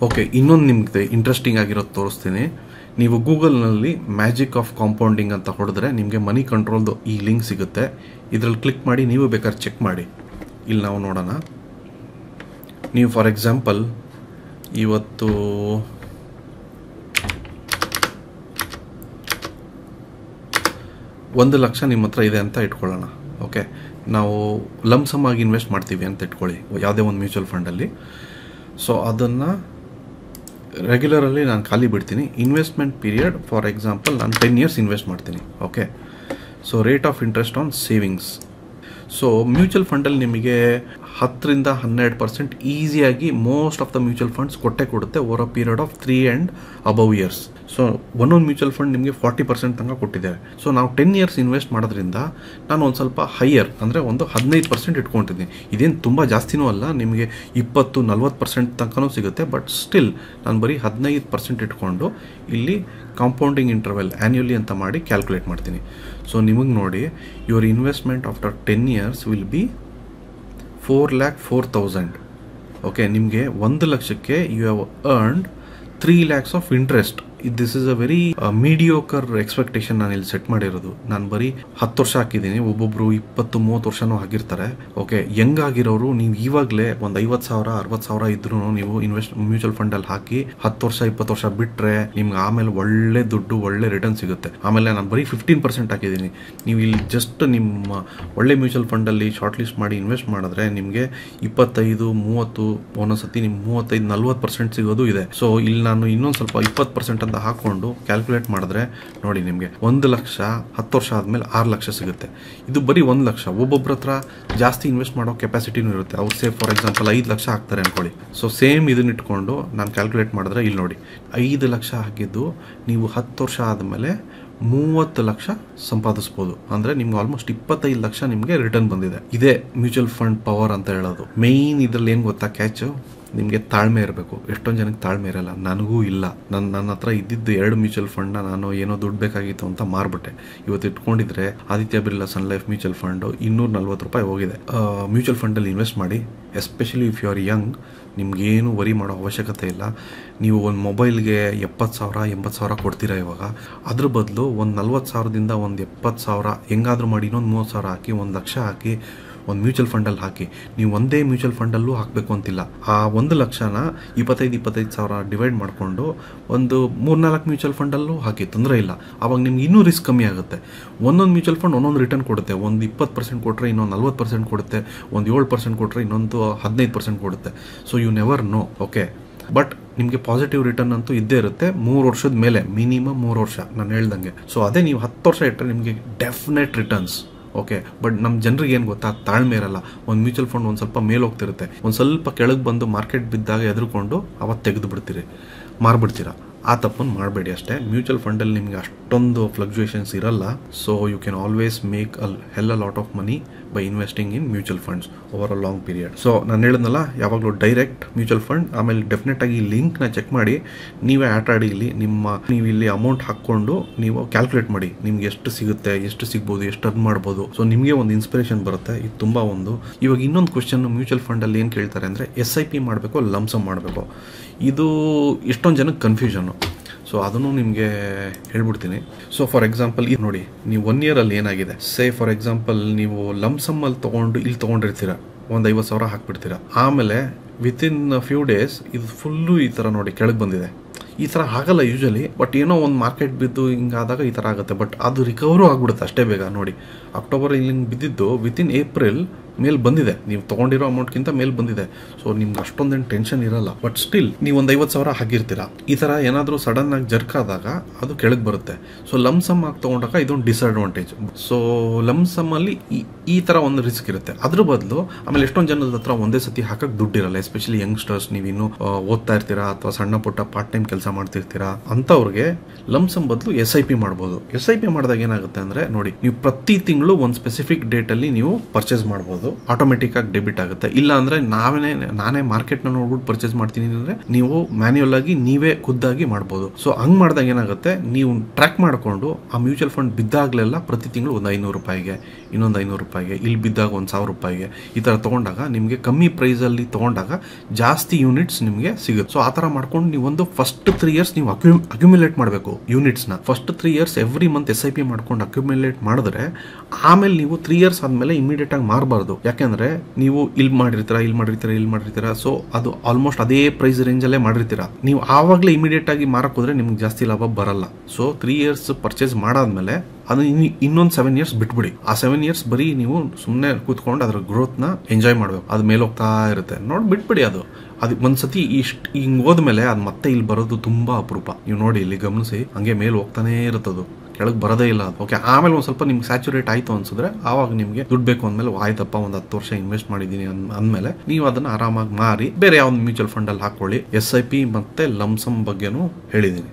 Okay, ಇನ್ನೊಂದು ನಿಮಗೆ interesting ಆಗಿರೋದು ತೋರಿಸ್ತೀನಿ. ನೀವು ಗೂಗಲ್ನಲ್ಲಿ ಮ್ಯಾಜಿಕ್ ಆಫ್ ಕಾಂಪೌಂಡಿಂಗ್ ಅಂತ ಹೊಡೆದ್ರೆ ನಿಮಗೆ ಮನಿ ಕಂಟ್ರೋಲ್ದು ಈ ಲಿಂಕ್ ಸಿಗುತ್ತೆ. ಇದರಲ್ಲಿ ಕ್ಲಿಕ್ ಮಾಡಿ ನೀವು ಬೇಕಾದ್ರೆ ಚೆಕ್ ಮಾಡಿ. ಇಲ್ಲಿ ನಾವು ನೋಡೋಣ. ನೀವು ಫಾರ್ ಎಕ್ಸಾಂಪಲ್ ಇವತ್ತು $1,00,000 ನಿಮ್ಮ ಹತ್ರ ಇದೆ ಅಂತ ಇಟ್ಕೊಳ್ಳೋಣ. ಓಕೆ, ನಾವು ಲಂಸಮ್ ಆಗಿ ಇನ್ವೆಸ್ಟ್ ಮಾಡ್ತೀವಿ ಅಂತ ಇಟ್ಕೊಳ್ಳಿ ಯಾವುದೇ ಒಂದು ಮ್ಯೂಚುವಲ್ ಫಂಡಲ್ಲಿ. ಸೊ ಅದನ್ನು ರೆಗ್ಯುಲರಲ್ಲಿ ನಾನು ಖಾಲಿ ಬಿಡ್ತೀನಿ. ಇನ್ವೆಸ್ಟ್ಮೆಂಟ್ ಪೀರಿಯಡ್ ಫಾರ್ ಎಕ್ಸಾಂಪಲ್ ನಾನು 10 years ಇನ್ವೆಸ್ಟ್ ಮಾಡ್ತೀನಿ. Okay, so rate of interest on savings. So mutual ಫಂಡಲ್ಲಿ ನಿಮಗೆ 10-12% ಈಸಿಯಾಗಿ most of the mutual funds ಕೊಡುತ್ತೆ over a period of 3 and above years. So ಒಂದೊಂದು ಮ್ಯೂಚುವಲ್ ಫಂಡ್ ನಿಮಗೆ 40% ತನಕ ಕೊಟ್ಟಿದ್ದಾರೆ. ಸೊ ನಾವು 10 years ಇನ್ವೆಸ್ಟ್ ಮಾಡೋದ್ರಿಂದ ನಾನು ಒಂದು ಸ್ವಲ್ಪ ಹೈಯರ್ ಅಂದರೆ ಒಂದು 15% ಇಟ್ಕೊಂಡಿದ್ದೀನಿ. ಇದೇನು ತುಂಬ ಜಾಸ್ತಿನೂ ಅಲ್ಲ, ನಿಮಗೆ 20-40% ತನಕನೂ ಸಿಗುತ್ತೆ. ಬಟ್ ಸ್ಟಿಲ್ ನಾನು ಬರೀ 15% ಇಟ್ಕೊಂಡು ಇಲ್ಲಿ ಕಾಂಪೌಂಡಿಂಗ್ ಇಂಟರ್ವೆಲ್ ಆ್ಯನ್ಯುಯಲಿ ಅಂತ ಮಾಡಿ ಕ್ಯಾಲ್ಕುಲೇಟ್ ಮಾಡ್ತೀನಿ. ಸೊ ನಿಮಗೆ ನೋಡಿ, your investment after 10 years will be 4,04,000. Okay, ನಿಮಗೆ 1,00,000ಕ್ಕೆ you have earned 3 lakhs of interest. This is a very mediocre expectation ನಾನು ಇಲ್ಲಿ ಸೆಟ್ ಮಾಡಿರೋದು. ನಾನು ಬರೀ 10 ವರ್ಷ ಹಾಕಿದ್ದೀನಿ, ಒಬ್ಬೊಬ್ರು 20-30 ವರ್ಷನೂ ಆಗಿರ್ತಾರೆ. ಓಕೆ, ಹೆಂಗಾಗಿರೋರು ನೀವು ಇವಾಗಲೇ ಒಂದು 50,000 60,000 ಇದ್ರೂ ನೀವು ಮ್ಯೂಚುವಲ್ ಫಂಡಲ್ಲಿ ಹಾಕಿ 10 ವರ್ಷ 20 ವರ್ಷ ಬಿಟ್ಟರೆ ನಿಮ್ಗೆ ಆಮೇಲೆ ಒಳ್ಳೆ ದುಡ್ಡು ಒಳ್ಳೆ ರಿಟರ್ನ್ ಸಿಗುತ್ತೆ. ಆಮೇಲೆ ನಾನು ಬರೀ 15% ಹಾಕಿದ್ದೀನಿ. ನೀವು ಇಲ್ಲಿ ಜಸ್ಟ್ ನಿಮ್ಮ ಒಳ್ಳೆ ಮ್ಯೂಚುವಲ್ ಫಂಡಲ್ಲಿ ಶಾರ್ಟ್ ಲಿಸ್ಟ್ ಮಾಡಿ ಇನ್ವೆಸ್ಟ್ ಮಾಡಿದ್ರೆ ನಿಮಗೆ 25-30 ಒಂದೊಂದ್ಸತಿ ನಿಮ್ಗೆ 35-40% ಸಿಗೋದು ಇದೆ. ಸೊ ಇಲ್ಲಿ ನಾನು ಇನ್ನೊಂದು ಸ್ವಲ್ಪ 20% ಅಂತ ಹಾಕೊಂಡು ಕ್ಯಾಲ್ಕುಲೇಟ್ ಮಾಡಿದ್ರೆ ನೋಡಿ, ನಿಮಗೆ 1,00,000 10 ವರ್ಷ ಆದಮೇಲೆ 6 ಲಕ್ಷ ಸಿಗುತ್ತೆ. ಇದು ಬರೀ 1,00,000. ಒಬ್ಬೊಬ್ಬರ ಹತ್ರ ಜಾಸ್ತಿ ಇನ್ವೆಸ್ಟ್ ಮಾಡೋ ಕೆಪಾಸಿಟಿನೂ ಇರುತ್ತೆ. ಅವ್ರು ಫಾರ್ ಎಕ್ಸಾಂಪಲ್ 5 ಲಕ್ಷ ಹಾಕ್ತಾರೆ ಅನ್ಕೊಳ್ಳಿ. ಸೊ ಸೇಮ್ ಇದನ್ನ ಇಟ್ಕೊಂಡು ನಾನು ಕ್ಯಾಲ್ಕುಲೇಟ್ ಮಾಡಿದ್ರೆ ಇಲ್ಲಿ ನೋಡಿ, 5 ಲಕ್ಷ ಹಾಕಿದ್ದು ನೀವು 10 ವರ್ಷ ಆದಮೇಲೆ 30 ಲಕ್ಷ ಸಂಪಾದಿಸ್ಬೋದು. ಅಂದರೆ ನಿಮ್ಗೆ ಆಲ್ಮೋಸ್ಟ್ 25 ಲಕ್ಷ ನಿಮಗೆ ರಿಟರ್ನ್ ಬಂದಿದೆ. ಇದೇ ಮ್ಯೂಚುವಲ್ ಫಂಡ್ ಪವರ್ ಅಂತ ಹೇಳೋದು. ಮೇಯ್ನ್ ಇದರಲ್ಲಿ ಏನು ಗೊತ್ತಾ ಕ್ಯಾಚು, ನಿಮಗೆ ತಾಳ್ಮೆ ಇರಬೇಕು. ಎಷ್ಟೊಂದು ಜನಕ್ಕೆ ತಾಳ್ಮೆ ಇರಲ್ಲ, ನನಗೂ ಇಲ್ಲ. ನನ್ನ ಹತ್ರ ಇದ್ದಿದ್ದು 2 ಮ್ಯೂಚುವಲ್ ಫಂಡ್ನ ನಾನು ಏನೋ ದುಡ್ಡು ಬೇಕಾಗಿತ್ತು ಅಂತ ಮಾರ್ಬಿಟ್ಟೆ. ಇವತ್ತು ಇಟ್ಕೊಂಡಿದ್ರೆ Aditya Birla sun life mutual fund $240 ಹೋಗಿದೆ. ಮ್ಯೂಚುವಲ್ ಫಂಡಲ್ಲಿ ಇನ್ವೆಸ್ಟ್ ಮಾಡಿ, especially if you are young. ನಿಮ್ಗೇನು ವರಿ ಮಾಡೋ ಅವಶ್ಯಕತೆ ಇಲ್ಲ. ನೀವು ಒಂದು ಮೊಬೈಲ್ಗೆ 70,000-80,000 ಕೊಡ್ತೀರಾ ಇವಾಗ. ಅದ್ರ ಬದಲು ಒಂದು 40,000ದಿಂದ ಒಂದು 70,000 ಹೆಂಗಾದ್ರೂ ಮಾಡಿ ಇನ್ನೊಂದು 30,000 ಹಾಕಿ 1,00,000 ಹಾಕಿ ಒಂದು ಮ್ಯೂಚುವಲ್ ಫಂಡಲ್ಲಿ ಹಾಕಿ. ನೀವು ಒಂದೇ ಮ್ಯೂಚುವಲ್ ಫಂಡಲ್ಲೂ ಹಾಕಬೇಕು ಅಂತಿಲ್ಲ. ಆ 1,00,000ನ 25,000 ಡಿವೈಡ್ ಮಾಡಿಕೊಂಡು ಒಂದು 3-4 ಮ್ಯೂಚುವಲ್ ಫಂಡಲ್ಲೂ ಹಾಕಿ, ತೊಂದರೆ ಇಲ್ಲ. ಆವಾಗ ನಿಮ್ಗೆ ಇನ್ನೂ ರಿಸ್ಕ್ ಕಮ್ಮಿ ಆಗುತ್ತೆ. ಒಂದೊಂದು ಮ್ಯೂಚುವಲ್ ಫಂಡ್ ಒಂದೊಂದು ರಿಟರ್ನ್ ಕೊಡುತ್ತೆ. ಒಂದು 20% ಕೊಟ್ಟರೆ ಇನ್ನೊಂದು 40% ಕೊಡುತ್ತೆ, ಒಂದು 7% ಕೊಟ್ಟರೆ ಇನ್ನೊಂದು 15% ಕೊಡುತ್ತೆ. So you never know. Okay, but ನಿಮಗೆ ಪಾಸಿಟಿವ್ ರಿಟರ್ನ್ ಅಂತೂ ಇದ್ದೇ ಇರುತ್ತೆ 3 ವರ್ಷದ ಮೇಲೆ, ಮಿನಿಮಮ್ 3 ವರ್ಷ ನಾನು ಹೇಳ್ದಂಗೆ. ಸೊ ಅದೇ ನೀವು 10 ವರ್ಷ ಇಟ್ಟರೆ ನಿಮಗೆ ಡೆಫಿನೆಟ್ ರಿಟರ್ನ್ಸ್. ಓಕೆ, ಬಟ್ ನಮ್ಮ ಜನರಿಗೆ ಏನು ಗೊತ್ತಾ, ತಾಳ್ಮೆ ಇರಲ್ಲ. ಒಂದು ಮ್ಯೂಚುವಲ್ ಫಂಡ್ ಒಂದು ಸ್ವಲ್ಪ ಮೇಲೆ ಹೋಗ್ತಿರುತ್ತೆ, ಒಂದು ಸ್ವಲ್ಪ ಕೆಳಗೆ ಬಂದು ಮಾರ್ಕೆಟ್ ಬಿದ್ದಾಗ ಎದುರುಕೊಂಡು ಅವತ್ತು ತೆಗೆದು ಬಿಡ್ತೀರಿ, ಮಾರ್ಬಿಡ್ತೀರಾ. ಆ ತಪ್ಪನ್ನು ಮಾಡಬೇಡಿ ಅಷ್ಟೇ. ಮ್ಯೂಚುವಲ್ ಫಂಡಲ್ಲಿ ನಿಮಗೆ ಅಷ್ಟೊಂದು ಫ್ಲಕ್ಚುಯೇಷನ್ಸ್ ಇರಲ್ಲ. So you can always make a lot of money by investing in mutual funds over a long period. So ನಾನು ಹೇಳಿದ್ನಲ್ಲ, ಯಾವಾಗಲೂ ಡೈರೆಕ್ಟ್ ಮ್ಯೂಚುವಲ್ ಫಂಡ್, ಆಮೇಲೆ ಡೆಫಿನೆಟ್ ಆಗಿ ಈ ಲಿಂಕ್ನ ಚೆಕ್ ಮಾಡಿ ನೀವೇ ಆಟ ಆಡಿ. ಇಲ್ಲಿ ನೀವು ಇಲ್ಲಿ ಅಮೌಂಟ್ ಹಾಕ್ಕೊಂಡು ನೀವು ಕ್ಯಾಲ್ಕುಲೇಟ್ ಮಾಡಿ ನಿಮ್ಗೆ ಎಷ್ಟು ಸಿಗುತ್ತೆ, ಎಷ್ಟು ಸಿಗ್ಬೋದು, ಎಷ್ಟು ಅರ್ನ್ ಮಾಡ್ಬೋದು. ಸೊ ನಿಮಗೆ ಒಂದು ಇನ್ಸ್ಪಿರೇಷನ್ ಬರುತ್ತೆ. ಇದು ತುಂಬ ಒಂದು. ಇವಾಗ ಇನ್ನೊಂದು ಕ್ವಶನ್ ಮ್ಯೂಚುವಲ್ ಫಂಡಲ್ಲಿ ಏನು ಕೇಳ್ತಾರೆ ಅಂದರೆ, SIP ಮಾಡಬೇಕು ಲಂಸಮ್ ಮಾಡಬೇಕು. ಇದು ಎಷ್ಟೊಂದು ಜನಕ್ಕೆ ಕನ್ಫ್ಯೂಷನ್ನು. ಸೊ ಅದನ್ನು ನಿಮಗೆ ಹೇಳ್ಬಿಡ್ತೀನಿ. ಸೊ ಫಾರ್ ಎಕ್ಸಾಂಪಲ್ ಇದು ನೋಡಿ, ನೀವು 1 year ಏನಾಗಿದೆ, ಫಾರ್ ಎಕ್ಸಾಂಪಲ್ ನೀವು ಲಂಸಮ್ಮಲ್ಲಿ ತೊಗೊಂಡು ಇಲ್ಲಿ ತೊಗೊಂಡಿರ್ತೀರ, ಒಂದು 50,000 ಹಾಕ್ಬಿಡ್ತೀರಾ. ಆಮೇಲೆ ವಿತಿನ್ ಫ್ಯೂ ಡೇಸ್ ಇದು ಫುಲ್ಲು ಈ ಥರ ನೋಡಿ ಕೆಳಗೆ ಬಂದಿದೆ. ಈ ಥರ ಆಗಲ್ಲ ಯೂಶಲಿ, ಬಟ್ ಏನೋ ಒಂದು ಮಾರ್ಕೆಟ್ ಬಿದ್ದು ಹಿಂಗಾದಾಗ ಈ ಥರ ಆಗುತ್ತೆ. ಬಟ್ ಅದು ರಿಕವರು ಆಗಿಬಿಡುತ್ತೆ ಅಷ್ಟೇ ಬೇಗ. ನೋಡಿ, ಅಕ್ಟೋಬರ್ ಇಲ್ಲಿ ಬಿದ್ದಿದ್ದು ವಿತಿನ್ ಏಪ್ರಿಲ್ ಮೇಲೆ ಬಂದಿದೆ. ನೀವು ತೊಗೊಂಡಿರೋ ಅಮೌಂಟ್ಗಿಂತ ಮೇಲೆ ಬಂದಿದೆ. ಸೊ ನಿಮ್ಗೆ ಅಷ್ಟೊಂದೇನು ಟೆನ್ಷನ್ ಇರಲ್ಲ. ಬಟ್ ಸ್ಟಿಲ್ ನೀವು ಒಂದು 50,000 ಹಾಕಿರ್ತೀರಾ, ಈ ಥರ ಏನಾದರೂ ಸಡನ್ ಆಗಿ ಜರ್ಕ್ ಆದಾಗ ಅದು ಕೆಳಗೆ ಬರುತ್ತೆ. ಸೊ ಲಮ್ಸಮ್ ಆಗಿ ತೊಗೊಂಡಾಗ ಇದೊಂದು ಡಿಸ್ಅಡ್ವಾಂಟೇಜ್. ಸೊ ಲಮ್ಸಮ್ಮಲ್ಲಿ ಈ ಥರ ಒಂದು ರಿಸ್ಕ್ ಇರುತ್ತೆ. ಅದ್ರ ಬದಲು ಆಮೇಲೆ ಎಷ್ಟೊಂದು ಜನದ ಹತ್ರ ಒಂದೇ ಸತಿ ಹಾಕಕ್ಕೆ ದುಡ್ಡಿರಲ್ಲ. ಎಸ್ಪೆಷಲಿ ಯಂಗ್ಸ್ಟರ್ಸ್, ನೀವಿನ್ನೂ ಓದ್ತಾ ಇರ್ತೀರಾ ಅಥವಾ ಸಣ್ಣ ಪುಟ್ಟ ಪಾರ್ಟ್ ಟೈಮ್ ಕೆಲಸ ಮಾಡ್ತಿರ್ತೀರಾ, ಅಂಥವ್ರಿಗೆ ಲಮ್ಸಮ್ ಬದಲು SIP ಮಾಡ್ಬೋದು. SIP ಮಾಡಿದಾಗ ಏನಾಗುತ್ತೆ ಅಂದರೆ, ನೋಡಿ, ನೀವು ಪ್ರತಿ ತಿಂಗಳು ಒಂದು ಸ್ಪೆಸಿಫಿಕ್ ಡೇಟಲ್ಲಿ ನೀವು ಪರ್ಚೇಸ್ ಮಾಡ್ಬೋದು. ಅದು ಆಟೋಮೆಟಿಕ್ ಆಗಿ ಡೆಬಿಟ್ ಆಗುತ್ತೆ. ಇಲ್ಲ ಅಂದ್ರೆ ನಾನೇ ಮಾರ್ಕೆಟ್ ನ ನೋಡ್ಬಿಟ್ಟು ಪರ್ಚೇಸ್ ಮಾಡ್ತೀನಿ ಅಂದ್ರೆ ನೀವು ಮ್ಯಾನ್ಯುಯಲ್ ಆಗಿ ನೀವೇ ಖುದ್ದಾಗಿ ಮಾಡ್ಬೋದು. ಸೊ ಹಂಗ್ ಮಾಡಿದಾಗ ಏನಾಗುತ್ತೆ, ನೀವು ಟ್ರ್ಯಾಕ್ ಮಾಡ್ಕೊಂಡು ಆ ಮ್ಯೂಚುವಲ್ ಫಂಡ್ ಬಿದ್ದಾಗ್ಲೆಲ್ಲ ಪ್ರತಿ ತಿಂಗಳು ಒಂದು 500 ರೂಪಾಯಿಗೆ, ಇನ್ನೊಂದು 500 ರೂಪಾಯಿಗೆ, ಇಲ್ಲಿ ಬಿದ್ದಾಗ ಒಂದು 1000 ರೂಪಾಯಿಗೆ ಈ ತರ ತಗೊಂಡಾಗ ನಿಮ್ಗೆ ಕಮ್ಮಿ ಪ್ರೈಸ್ ಅಲ್ಲಿ ತಗೊಂಡಾಗ ಜಾಸ್ತಿ ಯೂನಿಟ್ಸ್ ನಿಮ್ಗೆ ಸಿಗುತ್ತೆ. ಸೊ ಆ ತರ ಮಾಡ್ಕೊಂಡು ನೀವು ಒಂದು ಫಸ್ಟ್ 3 years ನೀವು ಅಕ್ಯುಮುಲೇಟ್ ಮಾಡಬೇಕು ಯೂನಿಟ್ಸ್ ನ. First 3 years every month SIP ಮಾಡ್ಕೊಂಡು ಅಕ್ಯುಮುಲೇಟ್ ಮಾಡಿದ್ರೆ ಆಮೇಲೆ ನೀವು 3 years ಆದ್ಮೇಲೆ ಇಮಿಡಿಯೇಟ್ ಆಗಿ ಮಾರಬಾರ್ದು. ಯಾಕೆಂದ್ರೆ ನೀವು ಇಲ್ಲಿ ಮಾಡಿರ್ತೀರಾ, ಸೊ ಅದು ಆಲ್ಮೋಸ್ಟ್ ಅದೇ ಪ್ರೈಸ್ ರೇಂಜ್ ಅಲ್ಲೇ ಮಾಡಿರ್ತೀರಾ. ನೀವು ಆವಾಗಲೇ ಇಮಿಡಿಯೇಟ್ ಆಗಿ ಮಾರಕ್ ಹೋದ್ರೆ ನಿಮ್ಗೆ ಜಾಸ್ತಿ ಲಾಭ ಬರಲ್ಲ. ಸೊ 3 years ಪರ್ಚೇಸ್ ಮಾಡಾದ್ಮೇಲೆ ಅದು ಇನ್ನೊಂದು 7 years ಬಿಟ್ಬಿಡಿ. ಆ 7 years ಬರೀ ನೀವು ಸುಮ್ಮನೆ ಕೂತ್ಕೊಂಡು ಅದ್ರ ಗ್ರೋತ್ ನ ಎಂಜಾಯ್ ಮಾಡ್ಬೇಕು. ಅದು ಮೇಲೆ ಹೋಗ್ತಾ ಇರುತ್ತೆ, ನೋಡಿ ಬಿಟ್ಬಿಡಿ. ಅದು ಒಂದ್ಸತಿ ಹಿಂಗ್ ಹೋದ್ಮೇಲೆ ಅದು ಮತ್ತೆ ಇಲ್ಲಿ ಬರೋದು ತುಂಬಾ ಅಪರೂಪ. ನೀವು ನೋಡಿ ಇಲ್ಲಿ ಗಮನಿಸಿ, ಹಂಗೆ ಮೇಲೆ ಹೋಗ್ತಾನೆ ಇರುತ್ತದು, ಕೆಳಗೆ ಬರೋದೇ ಇಲ್ಲ ಅದು. ಓಕೆ, ಆಮೇಲೆ ಒಂದ್ ಸ್ವಲ್ಪ ನಿಮ್ಗೆ ಸ್ಯಾಚುರೇಟ್ ಆಯ್ತು ಅನ್ಸಿದ್ರೆ ಆವಾಗ ನಿಮ್ಗೆ ದುಡ್ಡು ಬೇಕು ಅಂದ್ಮೇಲೆ ಆಯ್ತಪ್ಪ ಒಂದು 10 ವರ್ಷ ಇನ್ವೆಸ್ಟ್ ಮಾಡಿದೀನಿ ಅಂದ್ಮೇಲೆ ನೀವು ಅದನ್ನ ಆರಾಮಾಗಿ ಮಾರಿ ಬೇರೆ ಯಾವ್ದು ಮ್ಯೂಚುವಲ್ ಫಂಡ್ ಅಲ್ಲಿ ಹಾಕೊಳ್ಳಿ. SIP ಮತ್ತೆ ಲಂಸಮ್ ಬಗ್ಗೆನೂ ಹೇಳಿದೀನಿ.